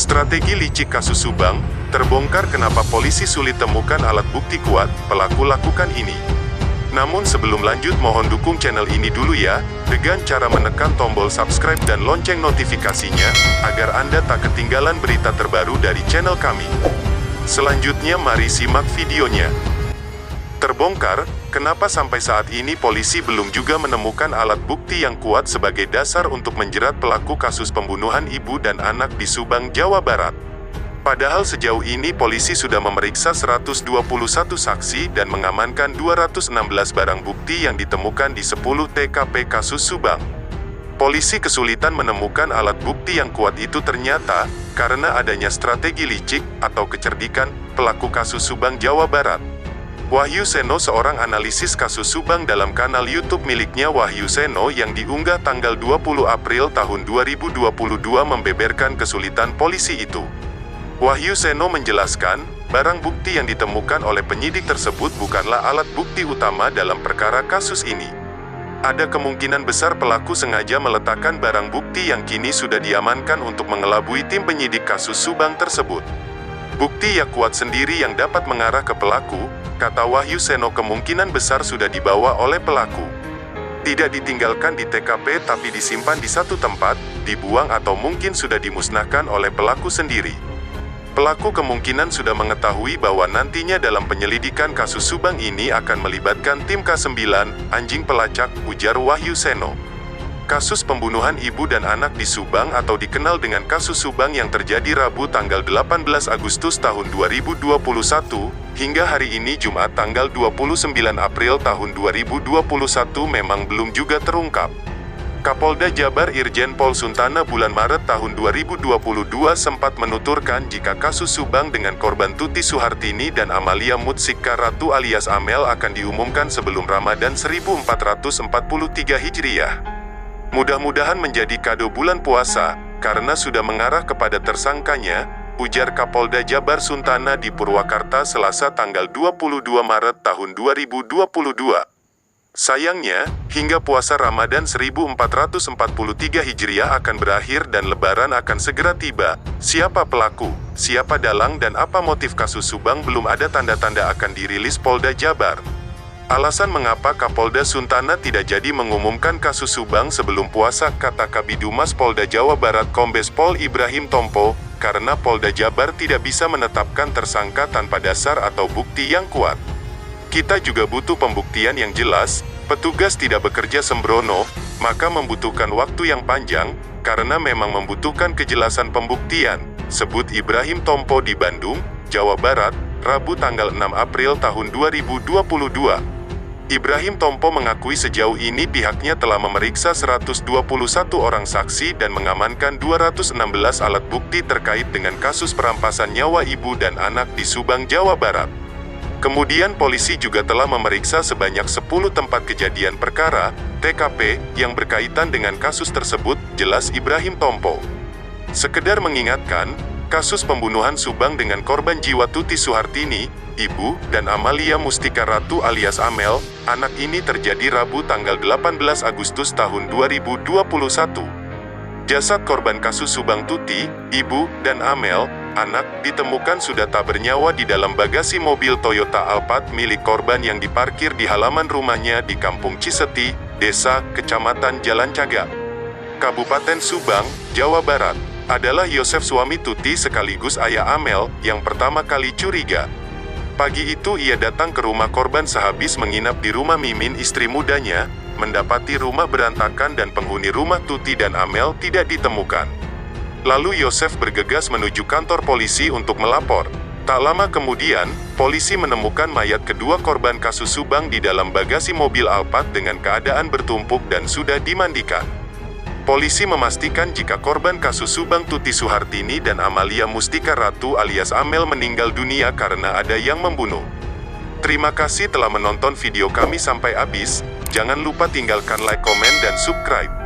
Strategi licik kasus Subang, terbongkar kenapa polisi sulit temukan alat bukti kuat, pelaku lakukan ini. Namun sebelum lanjut mohon dukung channel ini dulu ya, dengan cara menekan tombol subscribe dan lonceng notifikasinya, agar Anda tak ketinggalan berita terbaru dari channel kami. Selanjutnya mari simak videonya. Terbongkar, kenapa sampai saat ini polisi belum juga menemukan alat bukti yang kuat sebagai dasar untuk menjerat pelaku kasus pembunuhan ibu dan anak di Subang, Jawa Barat. Padahal sejauh ini polisi sudah memeriksa 121 saksi dan mengamankan 216 barang bukti yang ditemukan di 10 TKP kasus Subang. Polisi kesulitan menemukan alat bukti yang kuat itu ternyata karena adanya strategi licik atau kecerdikan pelaku kasus Subang, Jawa Barat. Wahyu Seno, seorang analisis kasus Subang dalam kanal YouTube miliknya Wahyu Seno yang diunggah tanggal 20 April tahun 2022 membeberkan kesulitan polisi itu. Wahyu Seno menjelaskan, barang bukti yang ditemukan oleh penyidik tersebut bukanlah alat bukti utama dalam perkara kasus ini. Ada kemungkinan besar pelaku sengaja meletakkan barang bukti yang kini sudah diamankan untuk mengelabui tim penyidik kasus Subang tersebut. Bukti yang kuat sendiri yang dapat mengarah ke pelaku, kata Wahyu Seno, kemungkinan besar sudah dibawa oleh pelaku. Tidak ditinggalkan di TKP tapi disimpan di satu tempat, dibuang atau mungkin sudah dimusnahkan oleh pelaku sendiri. Pelaku kemungkinan sudah mengetahui bahwa nantinya dalam penyelidikan kasus Subang ini akan melibatkan tim K9, anjing pelacak, ujar Wahyu Seno. Kasus pembunuhan ibu dan anak di Subang atau dikenal dengan kasus Subang yang terjadi Rabu tanggal 18 Agustus tahun 2021, hingga hari ini Jumat tanggal 29 April tahun 2021 memang belum juga terungkap. Kapolda Jabar Irjen Pol Suntana bulan Maret tahun 2022 sempat menuturkan jika kasus Subang dengan korban Tuti Suhartini dan Amalia Mutsika Ratu alias Amel akan diumumkan sebelum Ramadan 1443 Hijriah. Mudah-mudahan menjadi kado bulan puasa, karena sudah mengarah kepada tersangkanya, ujar Kapolda Jabar Suntana di Purwakarta Selasa tanggal 22 Maret tahun 2022. Sayangnya, hingga puasa Ramadan 1443 Hijriah akan berakhir dan Lebaran akan segera tiba. Siapa pelaku, siapa dalang dan apa motif kasus Subang belum ada tanda-tanda akan dirilis Polda Jabar. Alasan mengapa Kapolda Suntana tidak jadi mengumumkan kasus Subang sebelum puasa, kata Kabidumas Polda Jawa Barat Kombes Pol Ibrahim Tompo, karena Polda Jabar tidak bisa menetapkan tersangka tanpa dasar atau bukti yang kuat. Kita juga butuh pembuktian yang jelas, petugas tidak bekerja sembrono, maka membutuhkan waktu yang panjang, karena memang membutuhkan kejelasan pembuktian, sebut Ibrahim Tompo di Bandung, Jawa Barat, Rabu tanggal 6 April tahun 2022. Ibrahim Tompo mengakui sejauh ini pihaknya telah memeriksa 121 orang saksi dan mengamankan 216 alat bukti terkait dengan kasus perampasan nyawa ibu dan anak di Subang, Jawa Barat. Kemudian polisi juga telah memeriksa sebanyak 10 tempat kejadian perkara, TKP, yang berkaitan dengan kasus tersebut, jelas Ibrahim Tompo. Sekedar mengingatkan, kasus pembunuhan Subang dengan korban jiwa Tuti Suhartini, ibu, dan Amalia Mustika Ratu alias Amel, anak ini terjadi Rabu tanggal 18 Agustus tahun 2021. Jasad korban kasus Subang Tuti, ibu, dan Amel, anak, ditemukan sudah tak bernyawa di dalam bagasi mobil Toyota Alphard milik korban yang diparkir di halaman rumahnya di Kampung Ciseti, Desa, Kecamatan Jalan Cagak, Kabupaten Subang, Jawa Barat. Adalah Yosef, suami Tuti sekaligus ayah Amel, yang pertama kali curiga. Pagi itu ia datang ke rumah korban sehabis menginap di rumah Mimin, istri mudanya, mendapati rumah berantakan dan penghuni rumah Tuti dan Amel tidak ditemukan. Lalu Yosef bergegas menuju kantor polisi untuk melapor. Tak lama kemudian, polisi menemukan mayat kedua korban kasus Subang di dalam bagasi mobil Alphard dengan keadaan bertumpuk dan sudah dimandikan. Polisi memastikan jika korban kasus Subang Tuti Suhartini dan Amalia Mustika Ratu alias Amel meninggal dunia karena ada yang membunuh. Terima kasih telah menonton video kami sampai habis. Jangan lupa tinggalkan like, komen, dan subscribe.